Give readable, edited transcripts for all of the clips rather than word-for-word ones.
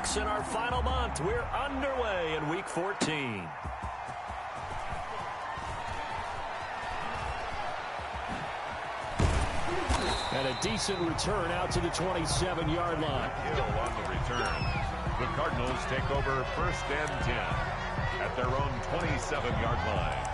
marks in our final month. We're underway in Week 14. And a decent return out to the 27-yard line. Hill on the return. The Cardinals take over 1st and 10 at their own 27-yard line.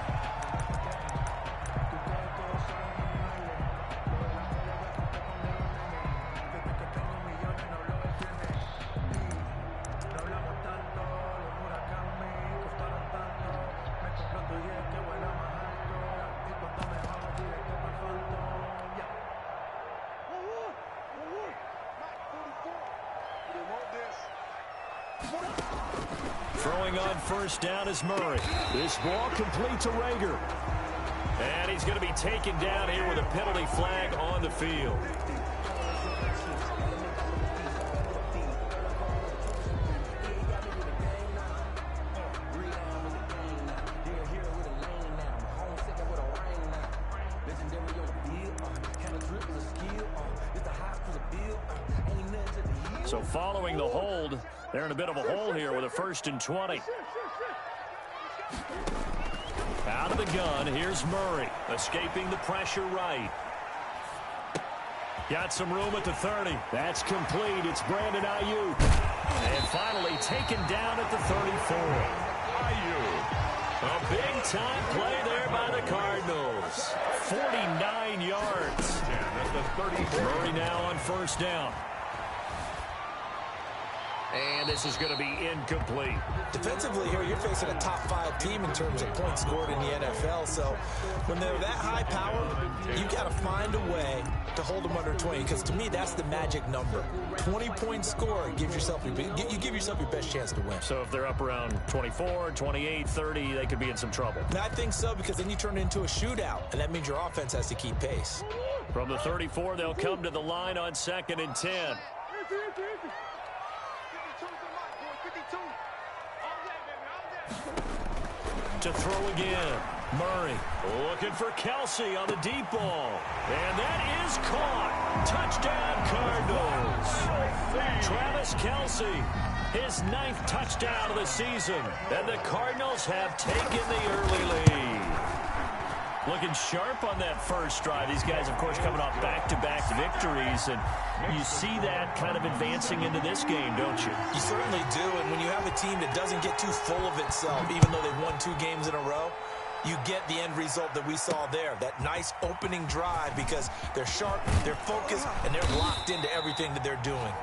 Throwing on 1st down is Murray. This ball complete to Rager. And he's going to be taken down here with a penalty flag on the field. So following the hold, they're in a bit of a hole here with a 1st and 20. Out of the gun, here's Murray, escaping the pressure right. Got some room at the 30. That's complete. It's Brandon Aiyuk. And finally taken down at the 34. Aiyuk. A big-time play there by the Cardinals. 49 yards. 10 at the 34. Murray now on 1st down. And this is going to be incomplete. Defensively here, you're facing a top 5 team in terms of points scored in the NFL. So when they're that high power, you've got to find a way to hold them under 20. Because to me, that's the magic number. 20-point score gives yourself you give yourself your best chance to win. So if they're up around 24, 28, 30, they could be in some trouble. And I think so, because then you turn it into a shootout, and that means your offense has to keep pace. From the 34, they'll come to the line on 2nd and 10. To throw again. Murray looking for Kelsey on the deep ball. And that is caught. Touchdown, Cardinals. Travis Kelsey, his 9th touchdown of the season. And the Cardinals have taken the early lead. Looking sharp on that first drive. These guys, of course, coming off back-to-back victories. And you see that kind of advancing into this game, don't you? You certainly do. And when you have a team that doesn't get too full of itself, even though they've won 2 games in a row, you get the end result that we saw there. That nice opening drive, because they're sharp, they're focused, and they're locked into everything that they're doing.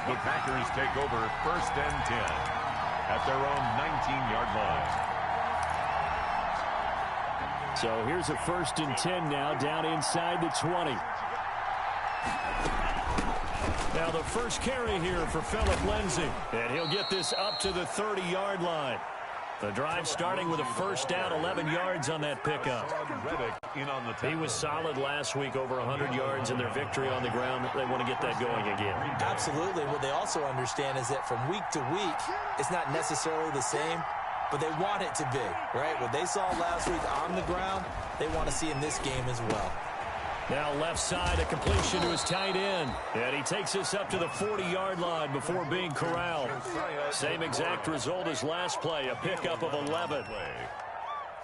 The Packers take over 1st and 10 at their own 19-yard line. So here's a 1st and 10 now, down inside the 20. Now the first carry here for Phillip Lindsay. And he'll get this up to the 30-yard line. The drive starting with a 1st down, 11 yards on that pickup. He was solid last week, over 100 yards in their victory on the ground. They want to get that going again. Absolutely. What they also understand is that from week to week, it's not necessarily the same, but they want it to be, right? What they saw last week on the ground, they want to see in this game as well. Now left side, a completion to his tight end. And he takes us up to the 40-yard line before being corralled. Same exact result as last play, a pickup of 11.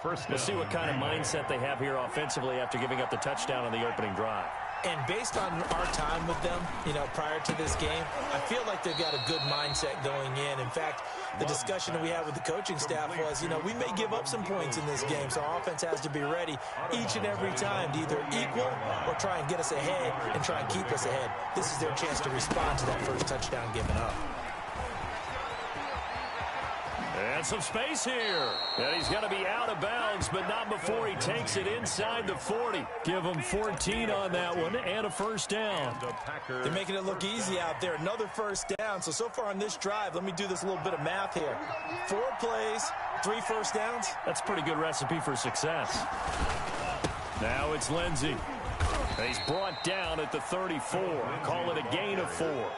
We'll see what kind of mindset they have here offensively after giving up the touchdown on the opening drive. And based on our time with them, prior to this game, I feel like they've got a good mindset going in. In fact, the discussion that we had with the coaching staff was, we may give up some points in this game, so our offense has to be ready each and every time to either equal or try and get us ahead and try and keep us ahead. This is their chance to respond to that first touchdown given up. And some space here. And he's going to be out of bounds, but not before he takes it inside the 40. Give him 14 on that one and a 1st down. They're making it look easy out there. Another 1st down. So far on this drive, let me do this little bit of math here. 4 plays, 3 1st downs. That's a pretty good recipe for success. Now it's Lindsay. He's brought down at the 34. Call it a gain of 4.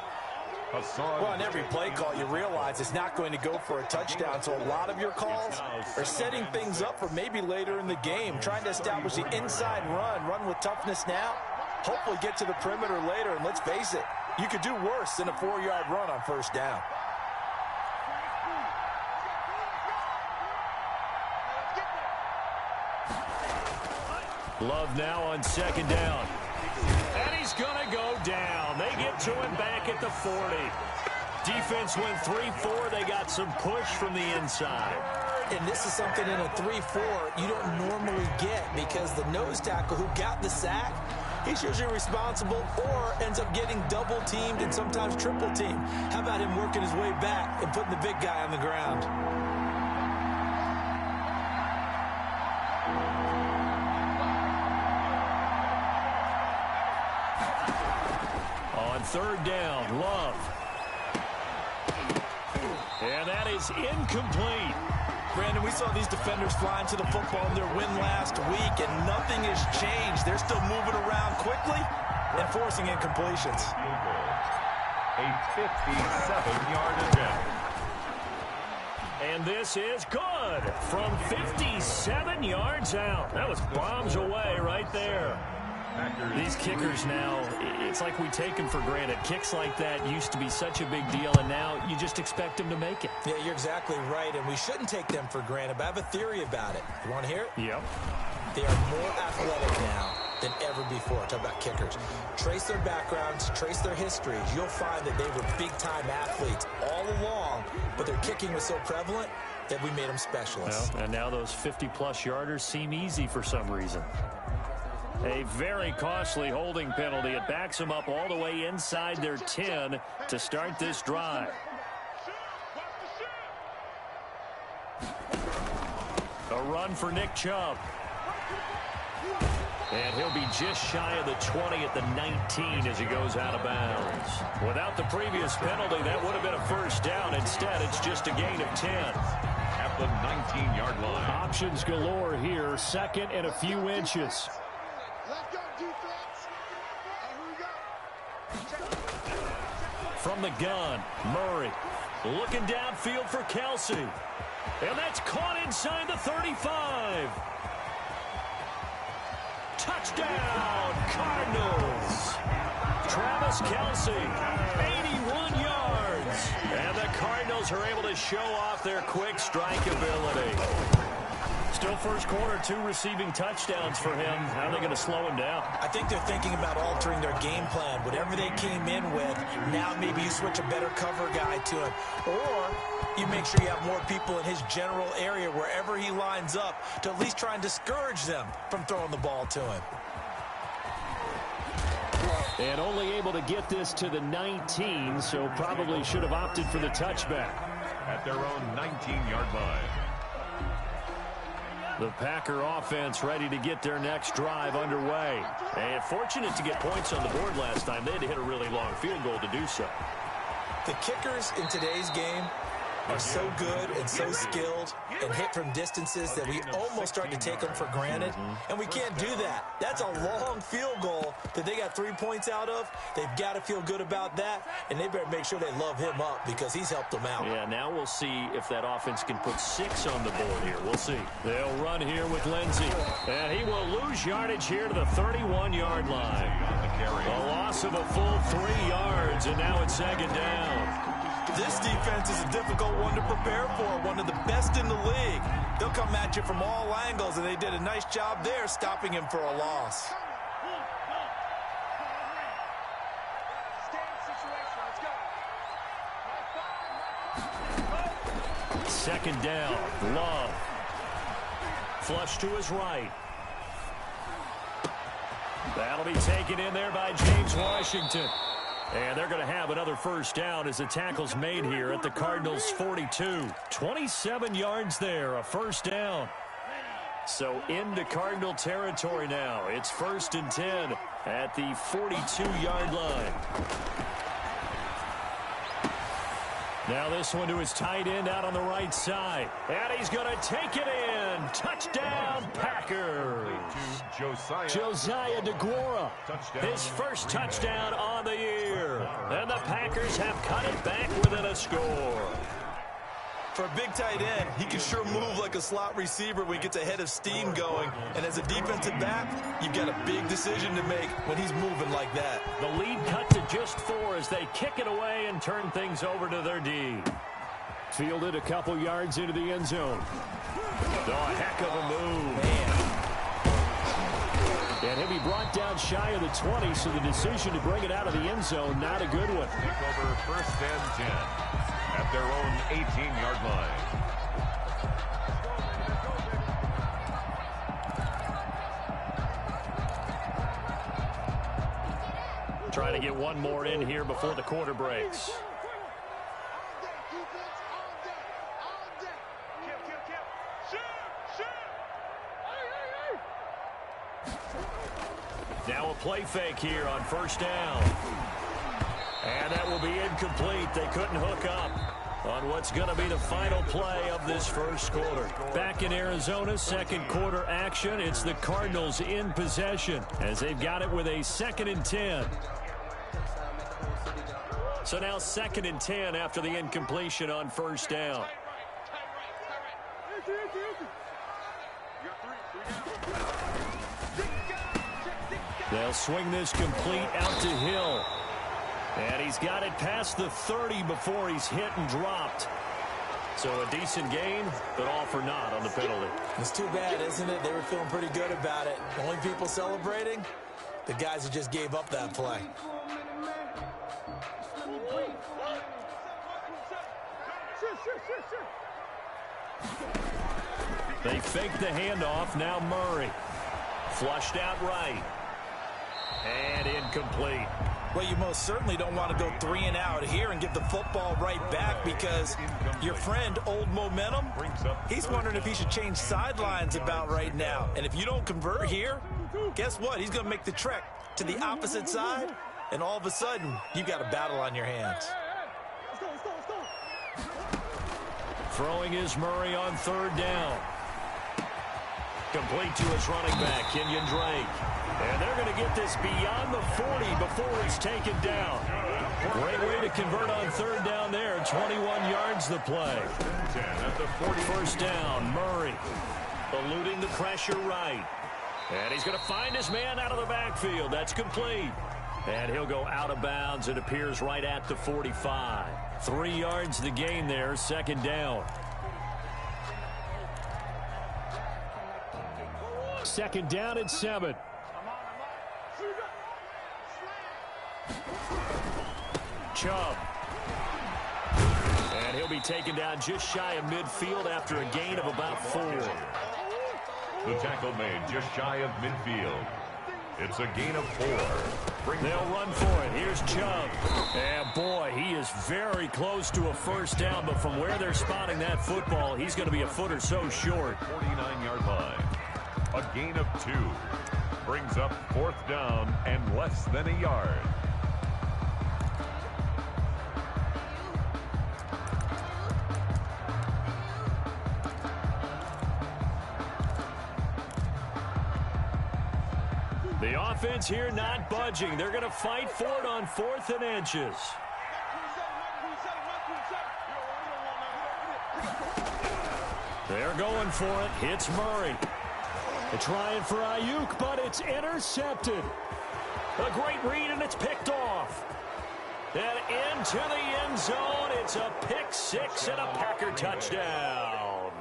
Well, on every play call, you realize it's not going to go for a touchdown. So a lot of your calls are setting things up for maybe later in the game, trying to establish the inside run with toughness now, hopefully get to the perimeter later. And let's face it, You could do worse than a 4-yard run on first down. Love now on second down. And he's going to go down. They get to him back at the 40. Defense went 3-4. They got some push from the inside. And this is something in a 3-4 you don't normally get because the nose tackle who got the sack, he's usually responsible or ends up getting double-teamed and sometimes triple-teamed. How about him working his way back and putting the big guy on the ground? On third down, Love. And that is incomplete. Brandon, we saw these defenders flying to the football in their win last week, and nothing has changed. They're still moving around quickly and forcing incompletions. A 57-yard attempt. And this is good from 57 yards out. That was bombs away right there. These kickers now, it's like we take them for granted. Kicks like that used to be such a big deal, and now you just expect them to make it. Yeah, you're exactly right, and we shouldn't take them for granted, but I have a theory about it. You want to hear it? Yep. They are more athletic now than ever before. Talk about kickers. Trace their backgrounds, trace their histories. You'll find that they were big-time athletes all along, but their kicking was so prevalent that we made them specialists. Well, and now those 50-plus yarders seem easy for some reason. A very costly holding penalty. It backs them up all the way inside their 10 to start this drive. A run for Nick Chubb. And he'll be just shy of the 20 at the 19 as he goes out of bounds. Without the previous penalty, that would have been a first down. Instead, it's just a gain of 10. At the 19-yard line. Options galore here. Second and a few inches. From the gun, Murray looking downfield for Kelce. And that's caught inside the 35. Touchdown, Cardinals. Travis Kelce, 81 yards. And the Cardinals are able to show off their quick strike ability. Still first quarter, 2 receiving touchdowns for him. How are they going to slow him down? I think they're thinking about altering their game plan. Whatever they came in with, now maybe you switch a better cover guy to him. Or you make sure you have more people in his general area wherever he lines up to at least try and discourage them from throwing the ball to him. And only able to get this to the 19, so probably should have opted for the touchback. At their own 19-yard line. The Packer offense ready to get their next drive underway. And fortunate to get points on the board last time. They had to hit a really long field goal to do so. The kickers in today's game are so good and so skilled and hit from distances that we almost start to take them for granted. And we can't do that. That's a long field goal that they got 3 points out of. They've got to feel good about that, and they better make sure they love him up because he's helped them out. Yeah, now we'll see if that offense can put 6 on the board here. We'll see. They'll run here with Lindsey. And he will lose yardage here to the 31-yard line. A loss of a full 3 yards, and now it's second down. This defense is a difficult one to prepare for, one of the best in the league. They'll come at you from all angles, and they did a nice job there stopping him for a loss. Second down, Love. Flush to his right. That'll be taken in there by James Washington. And they're going to have another first down as the tackle's made here at the Cardinals' 42. 27 yards there, a first down. So into Cardinal territory now. It's 1st and 10 at the 42-yard line. Now this one to his tight end out on the right side. And he's going to take it in. Touchdown, Packers. Josiah DeGuara. His first touchdown on the year. And the Packers have cut it back within a score. For a big tight end, he can sure move like a slot receiver when he gets a head of steam going. And as a defensive back, you've got a big decision to make when he's moving like that. The lead cut to just 4 as they kick it away and turn things over to their D. Fielded a couple yards into the end zone. Oh, a heck of a move. Man. And he'll be brought down shy of the 20, so the decision to bring it out of the end zone, not a good one. Take over first and 10 at their own 18-yard line. Trying to get one more in here before the quarter breaks. Now a play fake here on first down. And that will be incomplete. They couldn't hook up on what's going to be the final play of this first quarter. Back in Arizona, second quarter action. It's the Cardinals in possession as they've got it with a 2nd and 10. So now 2nd and 10 after the incompletion on first down. They'll swing this complete out to Hill. And he's got it past the 30 before he's hit and dropped. So a decent gain, but all for naught on the penalty. It's too bad, isn't it? They were feeling pretty good about it. The only people celebrating, the guys who just gave up that play. They fake the handoff. Now Murray. Flushed out right. And incomplete. Well, you most certainly don't want to go 3 and out here and give the football right back because your friend, Old Momentum, he's wondering if he should change sidelines about right now. And if you don't convert here, guess what? He's going to make the trek to the opposite side, and all of a sudden, you've got a battle on your hands. Throwing is Murray on 3rd down. Complete to his running back, Kenyon Drake. And they're going to get this beyond the 40 before he's taken down. Great way to convert on 3rd down there. 21 yards the play. 10 at the 40. First down, Murray. Eluding the pressure right. And he's going to find his man out of the backfield. That's complete. And he'll go out of bounds. It appears right at the 45. 3 yards the gain there, 2nd down. 2nd down at 7. Chubb. And he'll be taken down just shy of midfield after a gain of about 4. The tackle made just shy of midfield. It's a gain of 4. They'll run for it. Here's Chubb. And boy, he is very close to a first down, but from where they're spotting that football, he's going to be a foot or so short. 49-yard line. A gain of 2. Brings up 4th down and less than a yard. The offense here not budging. They're going to fight for it on 4th and inches. They're going for it. Hits Murray. They're trying for Ayuk, but it's intercepted. A great read, and it's picked off. And into the end zone. It's a pick 6 and a Packer touchdown.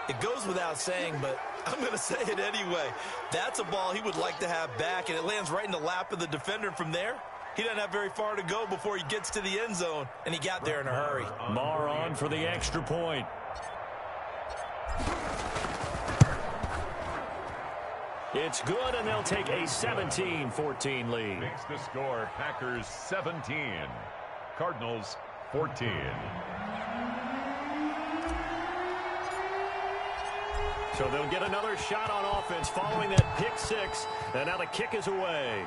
It goes without saying, but I'm going to say it anyway. That's a ball he would like to have back, and it lands right in the lap of the defender from there. He doesn't have very far to go before he gets to the end zone, and he got there in a hurry. Marr on for the extra point. It's good, and they'll take a 17-14 lead. Makes the score Packers 17, Cardinals 14. So they'll get another shot on offense following that pick 6, and now the kick is away.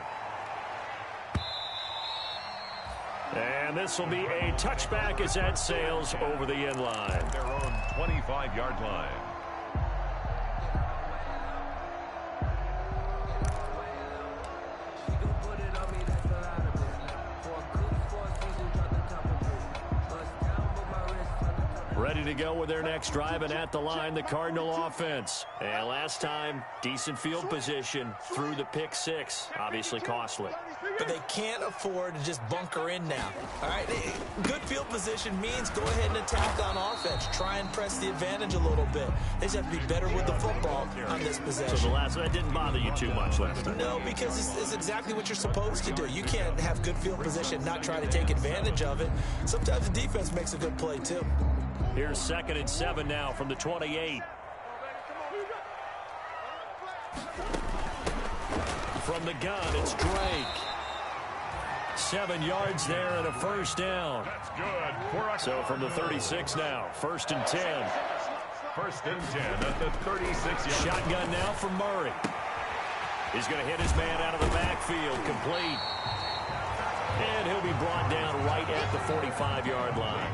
And this will be a touchback as that sails over the end line. Their own 25-yard line. Ready to go with their next drive, and at the line, the Cardinal offense. And last time, decent field position through the pick six. Obviously costly. But they can't afford to just bunker in now. All right, good field position means go ahead and attack on offense. Try and press the advantage a little bit. They just have to be better with the football on this possession. So the last one, that didn't bother you too much last time? No, because it's exactly what you're supposed to do. You can't have good field position and not try to take advantage of it. Sometimes the defense makes a good play, too. Here's 2nd and 7 now from the 28. From the gun, it's Drake. 7 yards there and a first down. That's good. So from the 36 now, 1st and 10. 1st and 10 at the 36-yard. Shotgun now from Murray. He's going to hit his man out of the backfield, complete. And he'll be brought down right at the 45-yard line.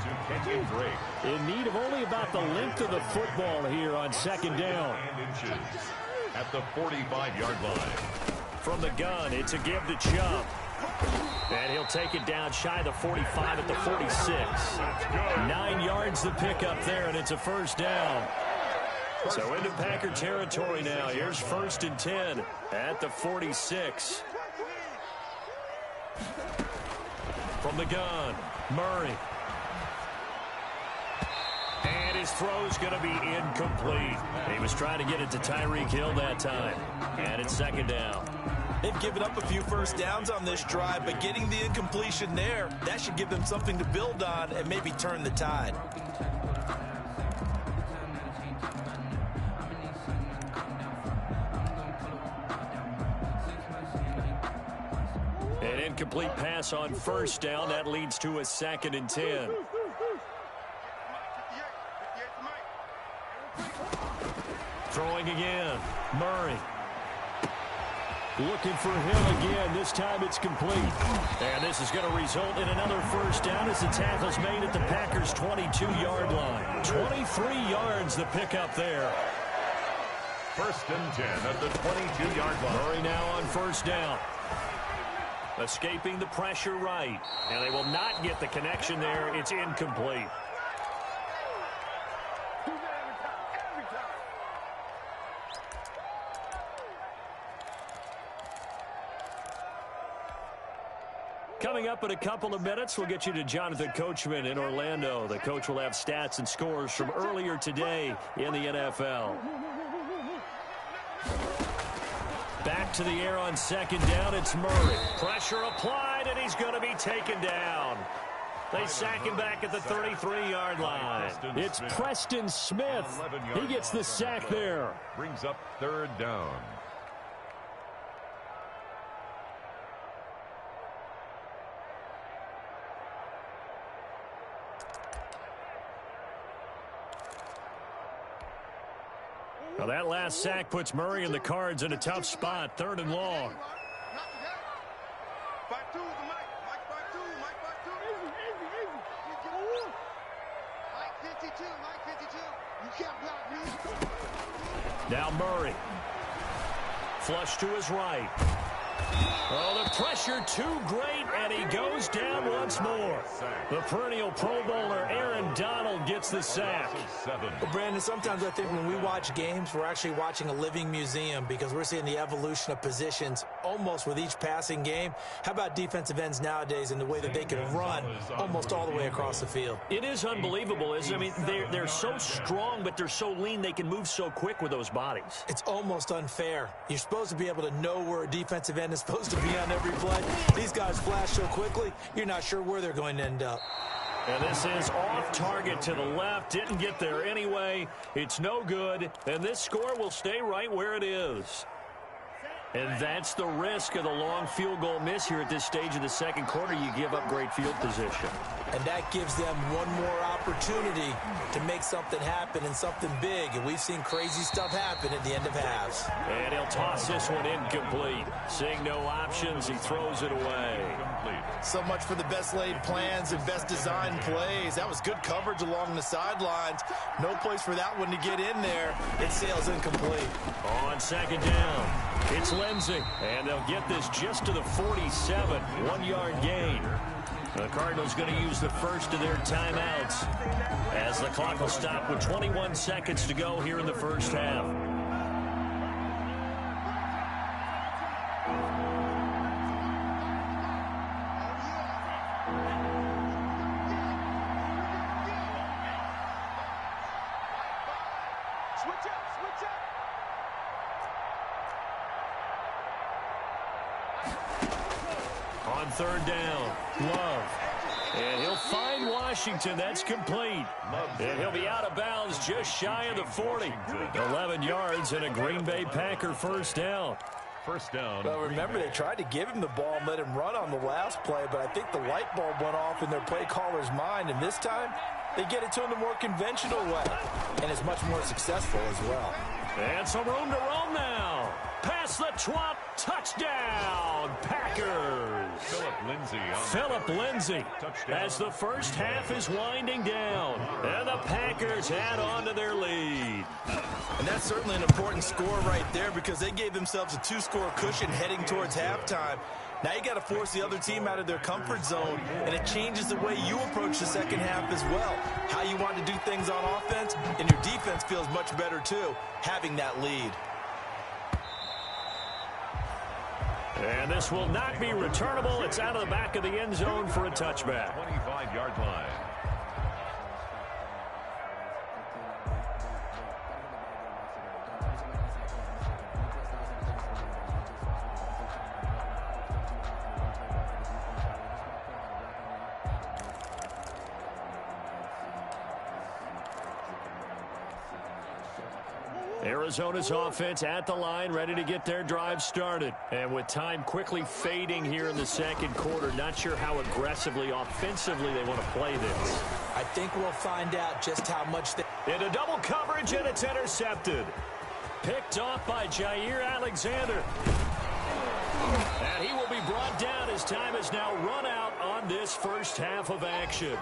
In need of only about the length of the football here on 2nd down. At the 45-yard line. From the gun, it's a give to Chubb. And he'll take it down shy of the 45 at the 46. 9 yards the pickup there, and it's a first down. So into Packer territory now. Here's 1st and 10 at the 46. From the gun, Murray. And his throw's going to be incomplete. He was trying to get it to Tyreek Hill that time. And it's 2nd down. They've given up a few first downs on this drive, but getting the incompletion there, that should give them something to build on and maybe turn the tide. An incomplete pass on 1st down. That leads to a 2nd and 10. Throwing again. Murray. Looking for him again. This time it's complete. And this is going to result in another first down as the tackle's made at the Packers' 22-yard line. 23 yards the pickup there. 1st and 10 at the 22-yard line. Murray now on 1st down. Escaping the pressure right. And they will not get the connection there. It's incomplete. Coming up in a couple of minutes, we'll get you to Jonathan Coachman in Orlando. The coach will have stats and scores from earlier today in the NFL. Back to the air on 2nd down, it's Murray. Pressure applied, and he's going to be taken down. They sack him back at the 33-yard line. It's Preston Smith. He gets the sack there. Brings up 3rd down. Now that last sack puts Murray and the Cards in a tough spot, 3rd and long. Now Murray. Flush to his right. Oh, the pressure too great, and he goes down once more. The perennial Pro Bowler Aaron Donald gets the sack. Well, Brandon, sometimes I think when we watch games, we're actually watching a living museum because we're seeing the evolution of positions almost with each passing game. How about defensive ends nowadays and the way that they can run almost all the way across the field? It is unbelievable, isn't it? I mean, they're so strong, but they're so lean, they can move so quick with those bodies. It's almost unfair. You're supposed to be able to know where a defensive end is supposed to be on every play. These guys flash so quickly, you're not sure where they're going to end up. And this is off target to the left. Didn't get there anyway. It's no good. And this score will stay right where it is. And that's the risk of the long field goal miss here at this stage of the 2nd quarter. You give up great field position. And that gives them one more opportunity to make something happen and something big. And we've seen crazy stuff happen at the end of halves. And he'll toss this one incomplete. Seeing no options, he throws it away. So much for the best laid plans and best designed plays. That was good coverage along the sidelines. No place for that one to get in there. It sails incomplete. On 2nd down, it's Lindsey. And they'll get this just to the 47. 1-yard gain. The Cardinals going to use the first of their timeouts as the clock will stop with 21 seconds to go here in the first half. On third down, Love. And he'll find Washington. That's complete. And he'll be out of bounds just shy of the 40. 11 yards and a Green Bay Packer first down. First down. Well, remember, they tried to give him the ball and let him run on the last play, but I think the light bulb went off in their play caller's mind, and this time they get it to him the more conventional way, and it's much more successful as well. And some room to roam now. Past the 12, touchdown, Packers. Phillip Lindsay as the first half is winding down. And the Packers add on to their lead. And that's certainly an important score right there because they gave themselves a 2-score cushion heading towards halftime. Now you got to force the other team out of their comfort zone, and it changes the way you approach the second half as well. How you want to do things on offense, and your defense feels much better too, having that lead. And this will not be returnable. It's out of the back of the end zone for a touchback. 25-yard line. Arizona's offense at the line, ready to get their drive started. And with time quickly fading here in the second quarter, not sure how aggressively, offensively they want to play this. I think we'll find out just how much they... Into double coverage, and it's intercepted. Picked off by Jair Alexander. And he will be brought down as time has now run out on this first half of action.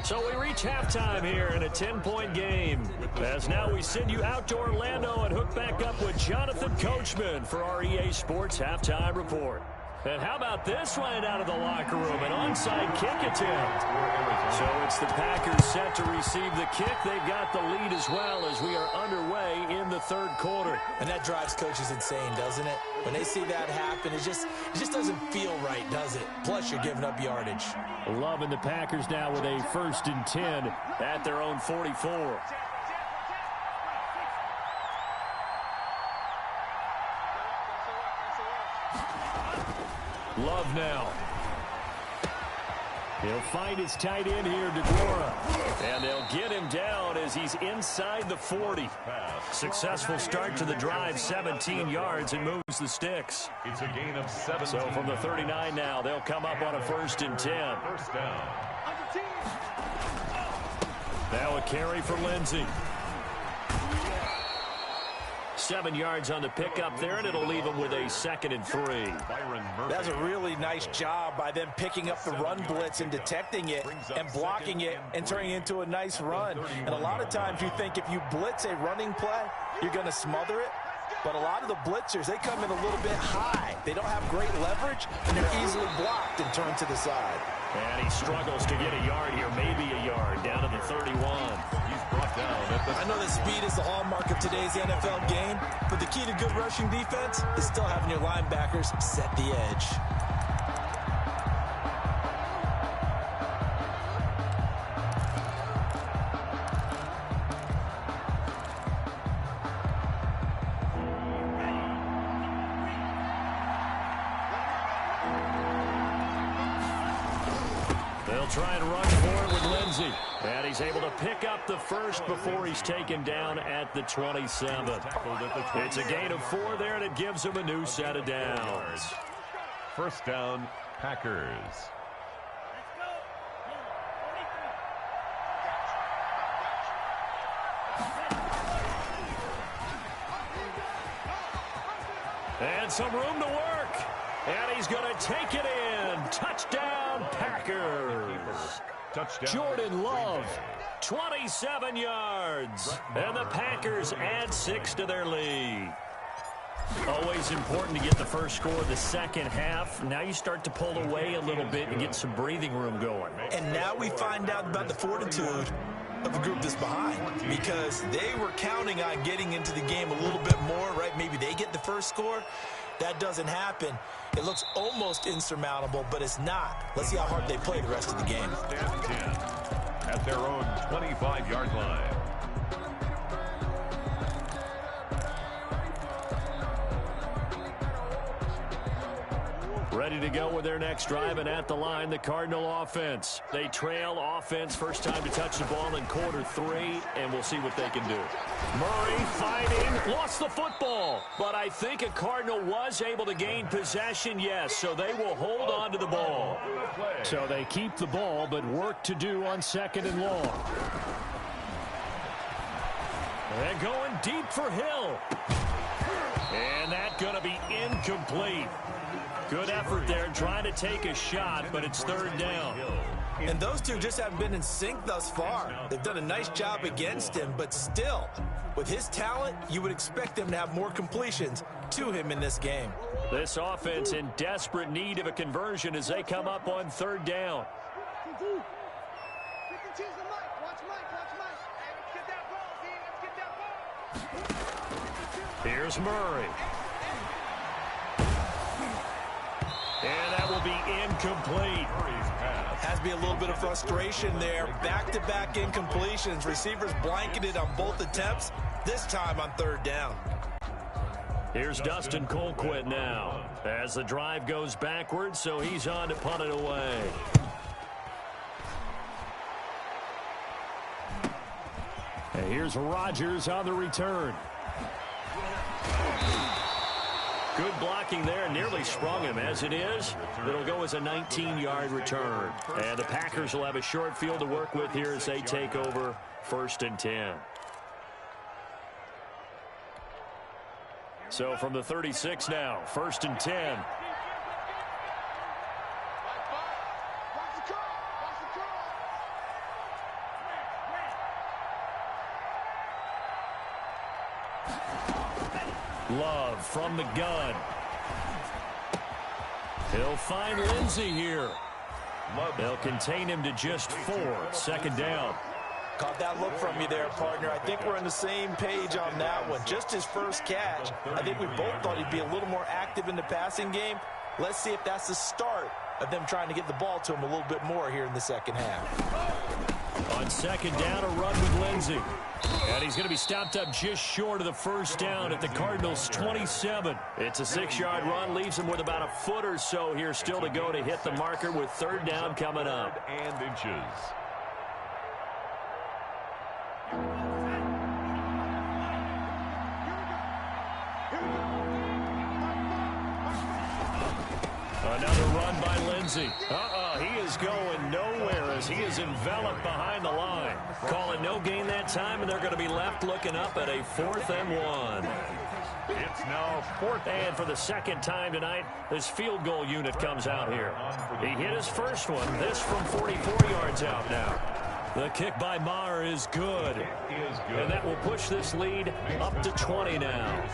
So we reach halftime here in a 10-point game. As now we send you out to Orlando and hook back up with Jonathan Coachman for our EA Sports Halftime Report. And how about this right out of the locker room? An onside kick attempt. So it's the Packers set to receive the kick. They've got the lead as well as we are underway in the third quarter. And that drives coaches insane, doesn't it? When they see that happen, it just doesn't feel right, does it? Plus, you're giving up yardage. Loving the Packers now with a 1st and 10 at their own 44. Love now. He'll find his tight end here, DeGuara. And they'll get him down as he's inside the 40. Successful start to the drive, 17 yards, and moves the sticks. It's a gain of 7. So from the 39 now, they'll come up on a 1st and 10. First down. Now a carry for Lindsay. 7 yards on the pickup there, and it'll leave them with a 2nd and 3. That's a really nice job by them picking up the run blitz and detecting it and blocking it and turning it into a nice run. And a lot of times you think if you blitz a running play, you're going to smother it. But a lot of the blitzers, they come in a little bit high. They don't have great leverage, and they're easily blocked and turned to the side. And he struggles to get a yard here, maybe a yard, down to the 31. He's brought down. I know that speed is the hallmark of today's NFL game, but the key to good rushing defense is still having your linebackers set the edge. They'll try and run for it with Lindsay. And he's able to pick up the first before he's taken down at the 27. It's a gain of 4 there, and it gives him a new set of downs. First down, Packers. And some room to work. And he's going to take it in. Touchdown, Packers. Touchdown. Jordan Love, 27 yards. And the Packers add 6 to their lead. Always important to get the first score of the second half. Now you start to pull away a little bit and get some breathing room going. And now we find out about the fortitude of the group that's behind, because they were counting on getting into the game a little bit more, right? Maybe they get the first score. That doesn't happen. It looks almost insurmountable, but it's not. Let's see how hard they play the rest of the game. Stand 10 at their own 25-yard line. Ready to go with their next drive, and at the line, the Cardinal offense. They trail offense, first time to touch the ball in quarter 3, and we'll see what they can do. Murray fighting, lost the football, but I think a Cardinal was able to gain possession, yes, so they will hold on to the ball. So they keep the ball, but work to do on 2nd and long. And going deep for Hill. And that's going to be incomplete. Good effort there trying to take a shot, but it's 3rd down. And those two just haven't been in sync thus far. They've done a nice job against him, but still, with his talent, you would expect them to have more completions to him in this game. This offense in desperate need of a conversion as they come up on 3rd down. Here's Murray. And that will be incomplete. Has to be a little bit of frustration there. Back-to-back incompletions. Receivers blanketed on both attempts, this time on 3rd down. Here's Dustin Colquitt now as the drive goes backwards, so he's on to punt it away. And here's Rodgers on the return. Good blocking there, nearly sprung him. As it is, it'll go as a 19-yard return. And the Packers will have a short field to work with here as they take over 1st and 10. So from the 36 now, 1st and 10. Love from the gun. He'll find Lindsey here. They'll contain him to just 4. 2nd down. Caught that look from you there, partner. I think we're on the same page on that one. Just his first catch. I think we both thought he'd be a little more active in the passing game. Let's see if that's the start of them trying to get the ball to him a little bit more here in the second half. On 2nd down, a run with Lindsey. And he's going to be stopped up just short of the 1st down at the Cardinals' 27. It's a 6-yard run, leaves him with about a foot or so here still to go to hit the marker with 3rd down coming up. And inches. Another run by Lindsey. He is going nowhere as he is enveloped behind the line. Call it no gain that time, and they're going to be left looking up at a 4th and 1. It's now 4th. And for the 2nd time tonight, this field goal unit comes out here. He hit his first one. This from 44 yards out now. The kick by Maher is good. And that will push this lead up to 20 now.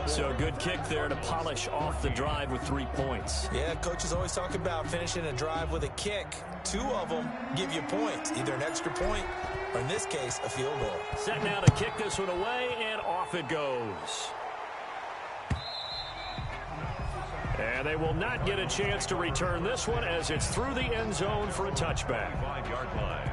So a good kick there to polish off the drive with 3 points. Yeah, coaches always talk about finishing a drive with a kick. 2 of them give you points, either an extra point or, in this case, a field goal. Set now to kick this one away, and off it goes. And they will not get a chance to return this one as it's through the end zone for a touchback. 5-yard line.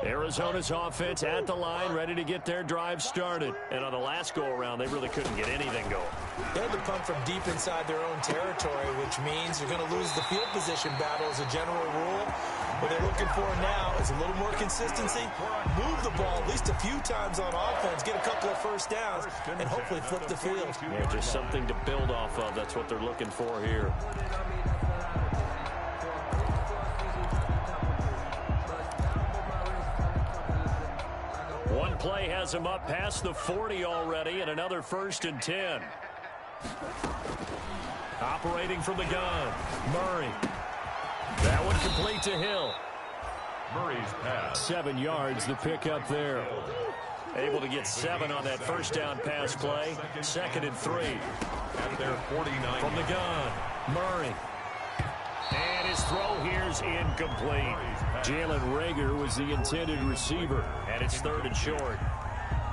Arizona's offense at the line, ready to get their drive started. And on the last go-around, they really couldn't get anything going. They had to pump from deep inside their own territory, which means you're going to lose the field position battle as a general rule. What they're looking for now is a little more consistency, move the ball at least a few times on offense, get a couple of first downs, and hopefully flip the field. Yeah, just something to build off of. That's what they're looking for here. One play has him up past the 40 already, and another 1st and 10. Operating from the gun, Murray. That one complete to Hill. Murray's pass. 7 yards, the pickup there. Able to get 7 on that first down pass play. 2nd and 3. At their 49. From the gun, Murray. And his throw here's incomplete. Jalen Reagor was the intended receiver, and it's 3rd and short.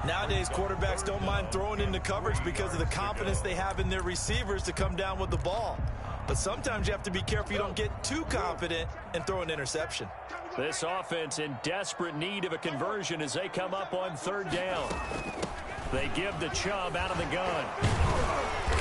Nowadays, quarterbacks don't mind throwing into coverage because of the confidence they have in their receivers to come down with the ball. But sometimes you have to be careful you don't get too confident and throw an interception. This offense in desperate need of a conversion as they come up on 3rd down. They give the Chubb out of the gun.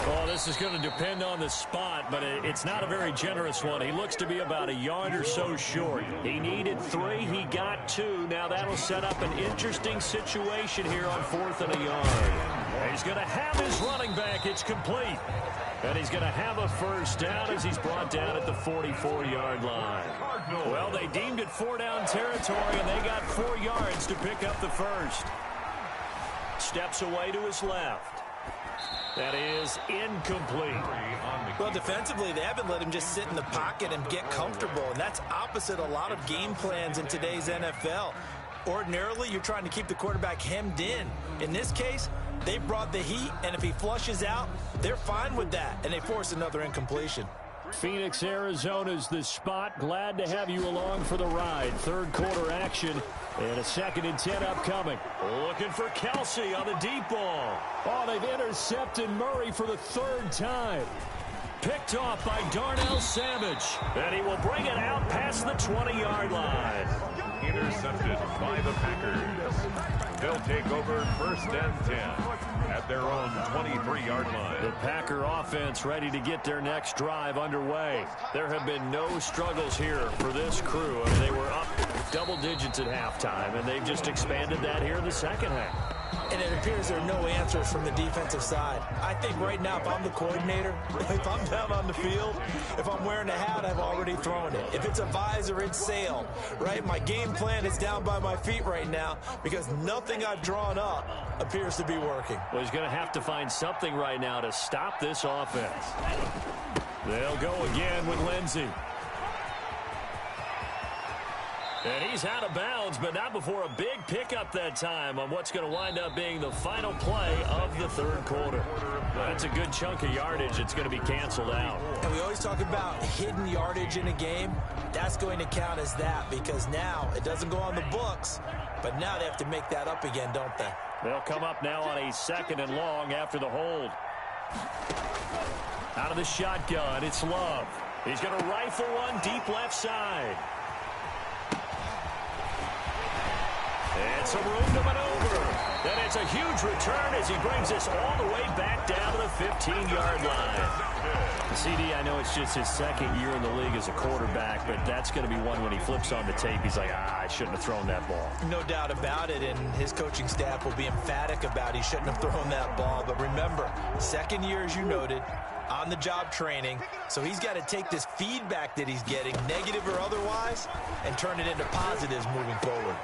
Oh, this is going to depend on the spot, but it's not a very generous one. He looks to be about a yard or so short. He needed 3. He got 2. Now that'll set up an interesting situation here on 4th and a yard. He's going to have his running back. It's complete. And he's going to have a first down as he's brought down at the 44-yard line. Well, they deemed it 4-down territory, and they got 4 yards to pick up the first. Steps away to his left. That is incomplete. Well, defensively, they haven't let him just sit in the pocket and get comfortable, and that's opposite a lot of game plans in today's NFL. Ordinarily, you're trying to keep the quarterback hemmed in. In this case, they brought the heat, and if he flushes out, they're fine with that, and they force another incompletion. Phoenix, Arizona's the spot. Glad to have you along for the ride. 3rd quarter action and a 2nd and 10 upcoming. Looking for Kelce on the deep ball. Oh, they've intercepted Murray for the 3rd time. Picked off by Darnell Savage. And he will bring it out past the 20-yard line. Intercepted by the Packers. They'll take over 1st and 10 at their own 23-yard line. The Packer offense ready to get their next drive underway. There have been no struggles here for this crew. I mean, they were up double digits at halftime, and they've just expanded that here in the second half. And it appears there are no answers from the defensive side. I think right now, if I'm the coordinator, if I'm down on the field, if I'm wearing a hat, I've already thrown it. If it's a visor, it's sail, right? My game plan is down by my feet right now because nothing I've drawn up appears to be working. Well, he's going to have to find something right now to stop this offense. They'll go again with Lindsey. And he's out of bounds, but not before a big pickup that time on what's going to wind up being the final play of the 3rd quarter. That's a good chunk of yardage. It's going to be canceled out. And we always talk about hidden yardage in a game. That's going to count as that because now it doesn't go on the books, but now they have to make that up again, don't they? They'll come up now on a 2nd and long after the hold. Out of the shotgun, it's Love. He's going to rifle one deep left side. And some room to maneuver. And it's a huge return as he brings us all the way back down to the 15-yard line. CD, I know it's just his 2nd year in the league as a quarterback, but that's going to be one when he flips on the tape, he's like, I shouldn't have thrown that ball. No doubt about it, and his coaching staff will be emphatic about he shouldn't have thrown that ball. But remember, 2nd year, as you noted, on-the-job training, so he's got to take this feedback that he's getting, negative or otherwise, and turn it into positives moving forward.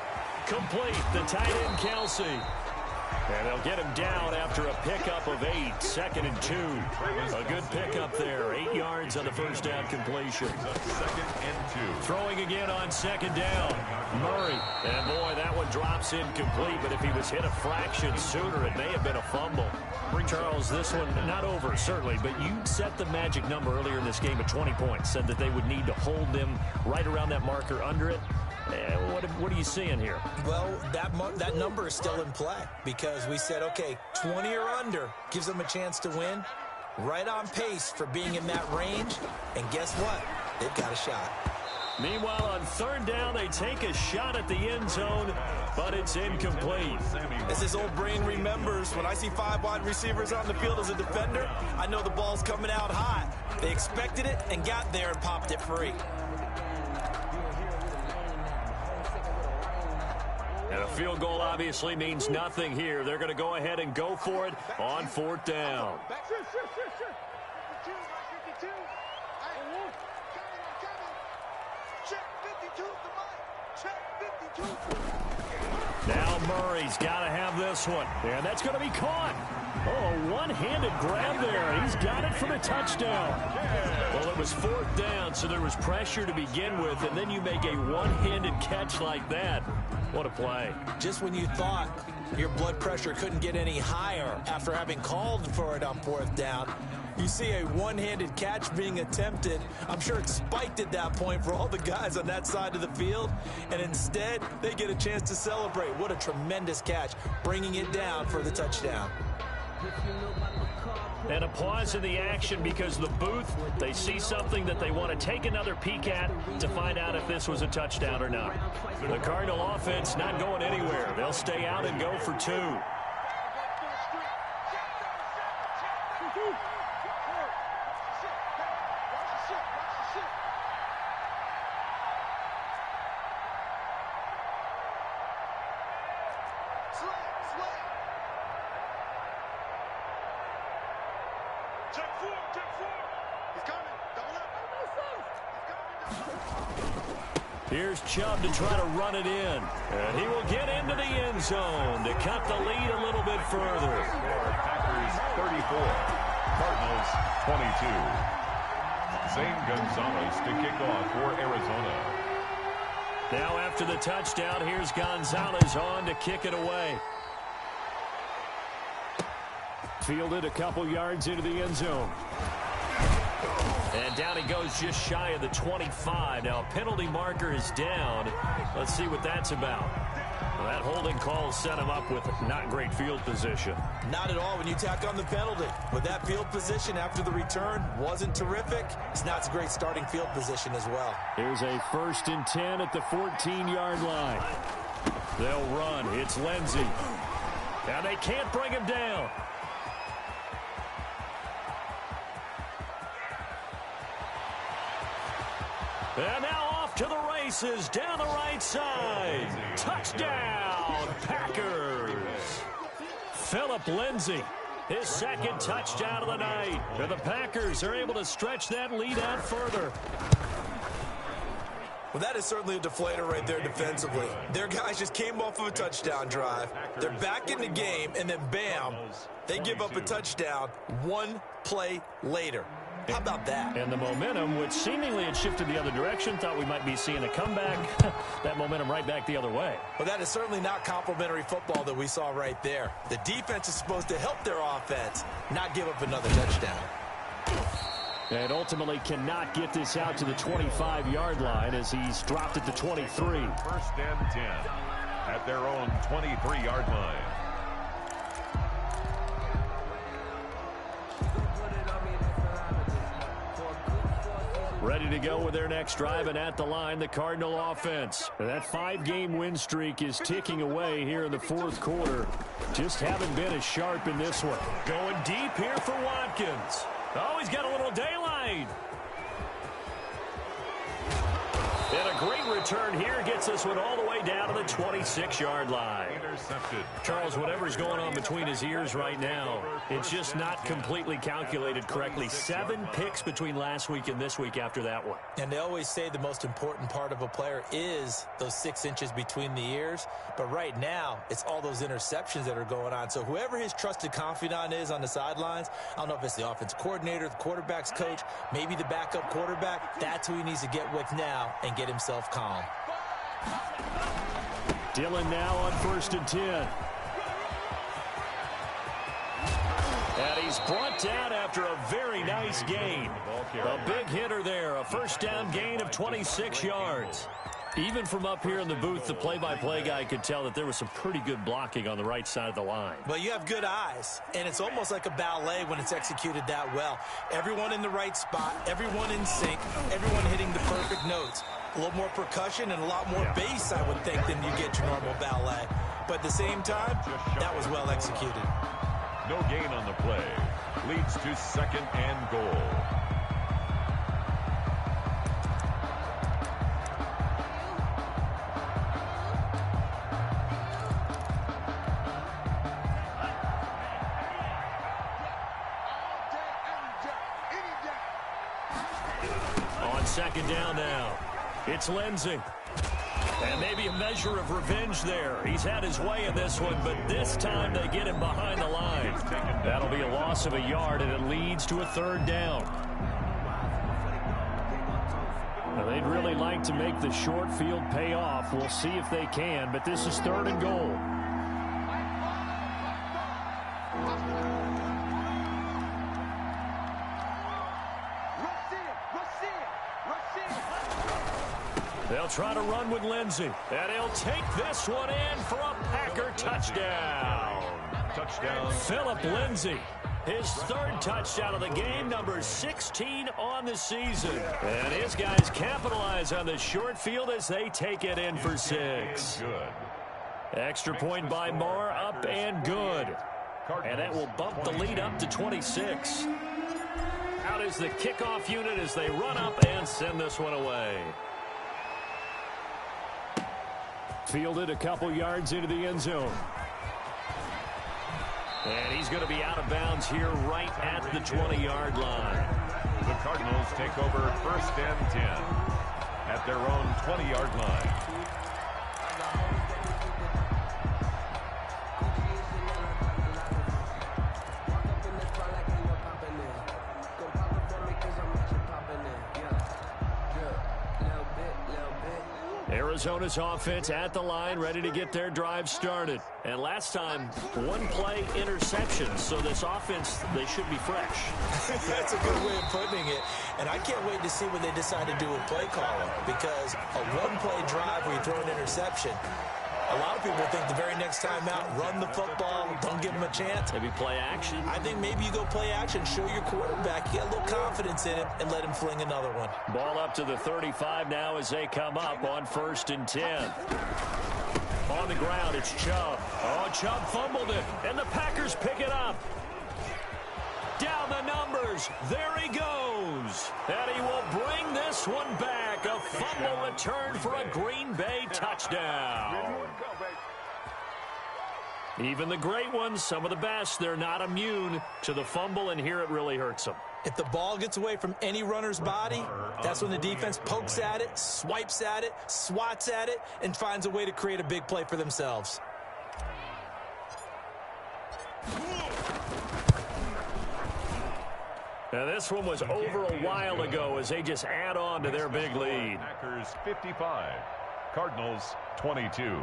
Complete, the tight end Kelce. And they'll get him down after a pickup of 8, 2nd and 2. A good pickup there, 8 yards on the first down completion. 2nd and 2. Throwing again on 2nd down, Murray. And boy, that one drops incomplete, but if he was hit a fraction sooner, it may have been a fumble. Charles, this one not over, certainly, but you set the magic number earlier in this game at 20 points, said that they would need to hold them right around that marker under it. What are you seeing here? Well, that number is still in play because we said, okay, 20 or under gives them a chance to win. Right on pace for being in that range. And guess what? They've got a shot. Meanwhile, on 3rd down, they take a shot at the end zone, but it's incomplete. As his old brain remembers, when I see 5 wide receivers on the field as a defender, I know the ball's coming out hot. They expected it and got there and popped it free. And a field goal obviously means nothing here. They're going to go ahead and go for it on 4th down. Now Murray's got to have this one. And that's going to be caught. Oh, one-handed grab there. He's got it for the touchdown. Well, it was 4th down, so there was pressure to begin with, and then you make a one-handed catch like that. What a play. Just when you thought your blood pressure couldn't get any higher after having called for it on 4th down, you see a one-handed catch being attempted. I'm sure it spiked at that point for all the guys on that side of the field, and instead they get a chance to celebrate. What a tremendous catch, bringing it down for the touchdown. And a pause in the action because the booth, they see something that they want to take another peek at to find out if this was a touchdown or not. The Cardinal offense not going anywhere. They'll stay out and go for 2. Here's Chubb to try to run it in. And he will get into the end zone to cut the lead a little bit further. Packers 34, Cardinals 22. Zane Gonzalez to kick off for Arizona. Now after the touchdown, here's Gonzalez on to kick it away. Fielded a couple yards into the end zone. And down he goes just shy of the 25. Now a penalty marker is down. Let's see what that's about. Well, that holding call set him up with not great field position. Not at all when you tack on the penalty. With that field position after the return wasn't terrific, it's not a great starting field position as well. Here's a 1st and 10 at the 14-yard line. They'll run. It's Lindsey. And they can't bring him down. And now off to the races down the right side. Touchdown, Packers. Philip Lindsay, his 2nd touchdown of the night. And the Packers are able to stretch that lead out further. Well, that is certainly a deflator right there defensively. Their guys just came off of a touchdown drive. They're back in the game, and then bam, they give up a touchdown 1 play later. How about that? And the momentum, which seemingly had shifted the other direction, thought we might be seeing a comeback. That momentum right back the other way. Well, that is certainly not complimentary football that we saw right there. The defense is supposed to help their offense, not give up another touchdown. And ultimately cannot get this out to the 25-yard line as he's dropped at the 23. 1st and 10 at their own 23-yard line. Ready to go with their next drive, and at the line, the Cardinal offense. That 5-game win streak is ticking away here in the 4th quarter. Just haven't been as sharp in this one. Going deep here for Watkins. Oh, he's got a little daylight. And a great return here gets this one all the way down to the 26-yard line. Intercepted. Charles, whatever's going on between his ears right now, it's just not completely calculated correctly. 7 picks between last week and this week after that one. And they always say the most important part of a player is those 6 inches between the ears. But right now, it's all those interceptions that are going on. So whoever his trusted confidant is on the sidelines, I don't know if it's the offense coordinator, the quarterback's coach, maybe the backup quarterback, that's who he needs to get with now and get himself calm. Dillon now on 1st and 10. And he's brought down after a very nice gain. A big hitter there, a 1st down gain of 26 yards. Even from up here in the booth, the play-by-play guy could tell that there was some pretty good blocking on the right side of the line. Well, you have good eyes, and it's almost like a ballet when it's executed that well. Everyone in the right spot, everyone in sync, everyone hitting the perfect notes. A little more percussion and a lot more bass, I would think, than you get your normal ballet. But at the same time, that was well executed. No gain on the play. Leads to 2nd and goal. On 2nd down now, it's Lindsey. And maybe a measure of revenge there. He's had his way in this one, but this time they get him behind the line. That'll be a loss of a yard, and it leads to a 3rd down. Now, they'd really like to make the short field pay off. We'll see if they can, but this is 3rd and goal. They'll try to run with Lindsey, and he'll take this one in for a Packer touchdown. Touchdown. Philip Lindsey, his 3rd touchdown of the game, number 16 on the season. And his guys capitalize on the short field as they take it in for 6. Extra point by Moore, up and good. And that will bump the lead up to 26. Out is the kickoff unit as they run up and send this one away. Fielded a couple yards into the end zone. And he's going to be out of bounds here right at the 20-yard line. The Cardinals take over 1st and 10 at their own 20-yard line. Arizona's offense at the line, ready to get their drive started. And last time, 1-play interception. So this offense, they should be fresh. That's a good way of putting it. And I can't wait to see what they decide to do with play calling, because a 1-play drive where you throw an interception, a lot of people think the very next time out, run the football, don't give them a chance. Maybe play action. I think maybe you go play action, show your quarterback, get a little confidence in him, and let him fling another one. Ball up to the 35 now as they come up on 1st and 10. On the ground, it's Chubb. Oh, Chubb fumbled it, and the Packers pick it up. Down the numbers. There he goes. And he will bring this one back. A fumble return for a Green Bay touchdown. Even the great ones, some of the best, they're not immune to the fumble, and here it really hurts them. If the ball gets away from any runner's body, that's when the defense pokes at it, swipes at it, swats at it, and finds a way to create a big play for themselves. Now, this one was over a while ago as they just add on to their big lead. Packers 55, Cardinals 22.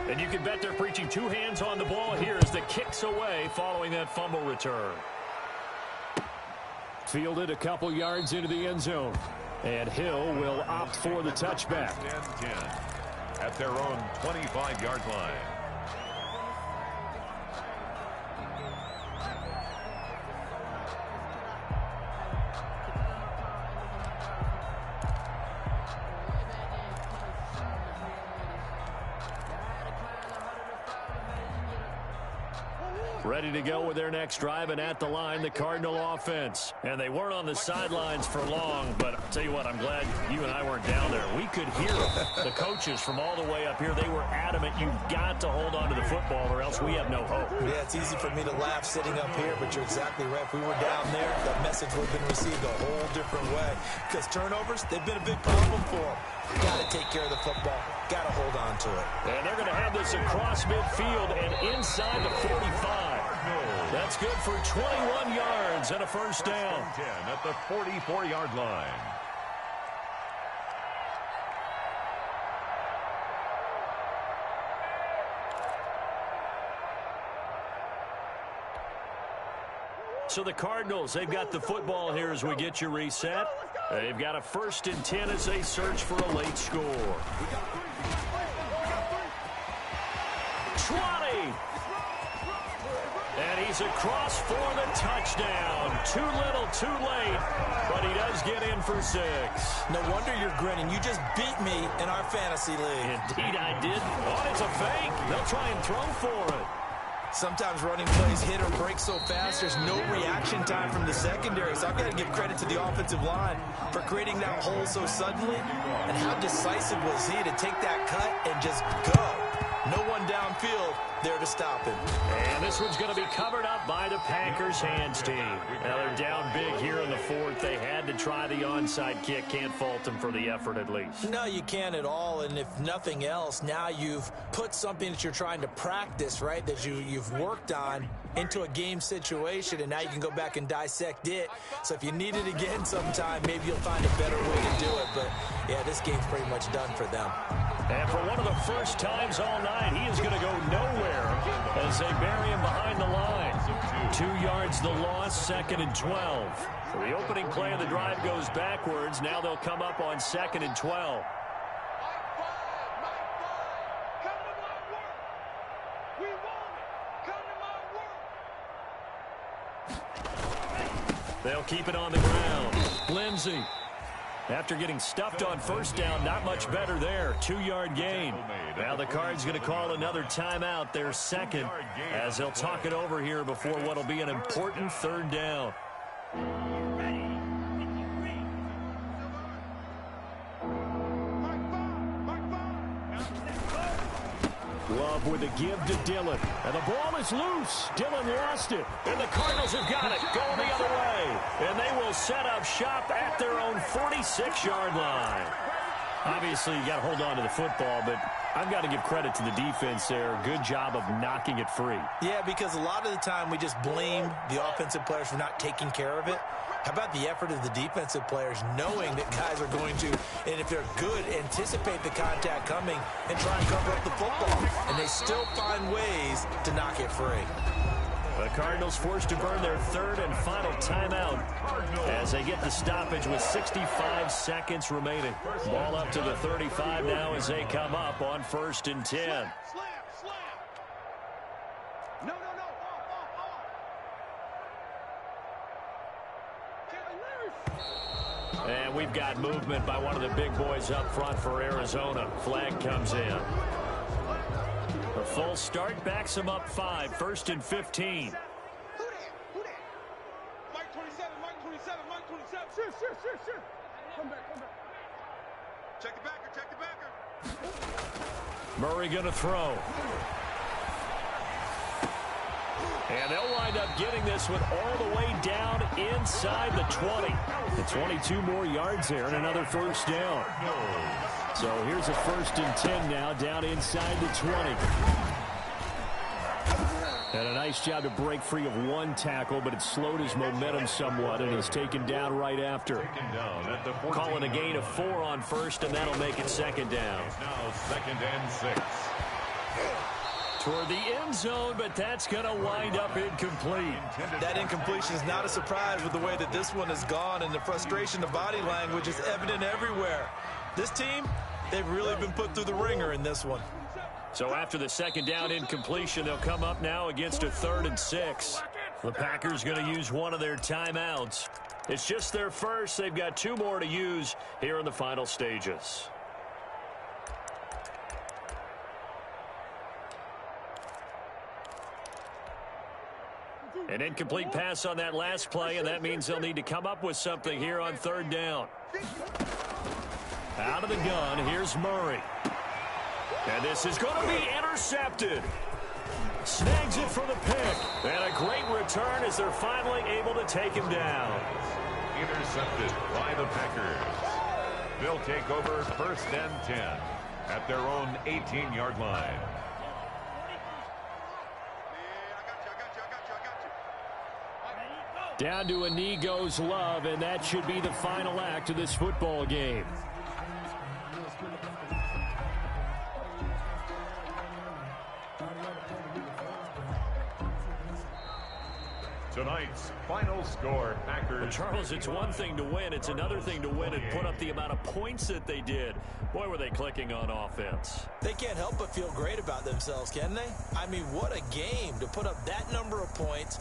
And you can bet they're preaching 2 hands on the ball here as the kick's away following that fumble return. Fielded a couple yards into the end zone. And Hill will opt for the touchback. 10 at their own 25-yard line. Ready to go with their next drive, and at the line, the Cardinal offense. And they weren't on the sidelines for long, but I'll tell you what, I'm glad you and I weren't down there. We could hear the coaches from all the way up here. They were adamant, you've got to hold on to the football or else we have no hope. Yeah, it's easy for me to laugh sitting up here, but you're exactly right. If we were down there, that message would have been received a whole different way. Because turnovers, they've been a big problem for them. Got to take care of the football. Got to hold on to it. And they're going to have this across midfield and inside the 45. That's good for 21 yards and a first down. 10 at the 44-yard line. So the Cardinals, they've got the football here as we get you reset. They've got a 1st and 10 as they search for a late score. 20. And he's across for the touchdown. Too little, too late, but he does get in for 6. No wonder you're grinning. You just beat me in our fantasy league. Indeed I did. Oh, it's a fake. They'll try and throw for it. Sometimes running plays hit or break so fast, there's no reaction time from the secondary. So I've got to give credit to the offensive line for creating that hole so suddenly. And how decisive was he to take that cut and just go? No one downfield there to stop him. And this one's going to be covered up by the Packers hands team. Now they're down big here in the fourth. They had to try the onside kick. Can't fault them for the effort at least. No, you can't at all. And if nothing else, now you've put something that you're trying to practice, right, that you've worked on into a game situation, and now you can go back and dissect it. So if you need it again sometime, maybe you'll find a better way to do it. But, yeah, this game's pretty much done for them. And for one of the first times all night, he is going to go nowhere as they bury him behind the line. 2 yards the loss, 2nd and 12. So the opening play of the drive goes backwards. Now they'll come up on 2nd and 12. They'll keep it on the ground. Lindsey, after getting stuffed on first down, not much better there. 2-yard gain. Now the Cards going to call another timeout, their second, as they'll talk it over here before what will be an important 3rd down. Love with a give to Dillon. And the ball is loose. Dillon lost it. And the Cardinals have got it. Going the other way. And they will set up shop at their own 46-yard line. Obviously, you got to hold on to the football, but I've got to give credit to the defense there. Good job of knocking it free. Yeah, because a lot of the time we just blame the offensive players for not taking care of it. How about the effort of the defensive players knowing that guys are going to, and if they're good, anticipate the contact coming and try and cover up the football. And they still find ways to knock it free. The Cardinals forced to burn their 3rd and final timeout as they get the stoppage with 65 seconds remaining. Ball up to the 35 now as they come up on 1st and 10. And we've got movement by one of the big boys up front for Arizona. Flag comes in. The full start backs them up 5. 1st and 15. Who that? Mike 27, Mike 27, Mike 27. Sure. Come back. Check the backer. Murray going to throw. And they'll wind up getting this one all the way down inside the 20. The 22 more yards there and another 1st down. So here's a 1st and 10 now down inside the 20. And a nice job to break free of one tackle, but it slowed his momentum somewhat, and he's taken down right after. Calling a gain of 4 on 1st, and that'll make it 2nd down. Now 2nd and 6. Toward the end zone, but that's going to wind up incomplete. That incompletion is not a surprise with the way that this one has gone, and the frustration, the body language is evident everywhere. This team, they've really been put through the ringer in this one. So after the 2nd down incompletion, they'll come up now against a 3rd and 6. The Packers going to use one of their timeouts. It's just their first. They've got 2 more to use here in the final stages. An incomplete pass on that last play, and that means they'll need to come up with something here on 3rd down. Out of the gun, here's Murray. And this is going to be intercepted. Snags it for the pick. And a great return as they're finally able to take him down. Intercepted by the Packers. They'll take over 1st and 10 at their own 18-yard line. Down to a knee goes Love, and that should be the final act of this football game. Tonight's final score, Packers. But Charles, it's one thing to win. It's another thing to win and put up the amount of points that they did. Boy, were they clicking on offense. They can't help but feel great about themselves, can they? I mean, what a game to put up that number of points.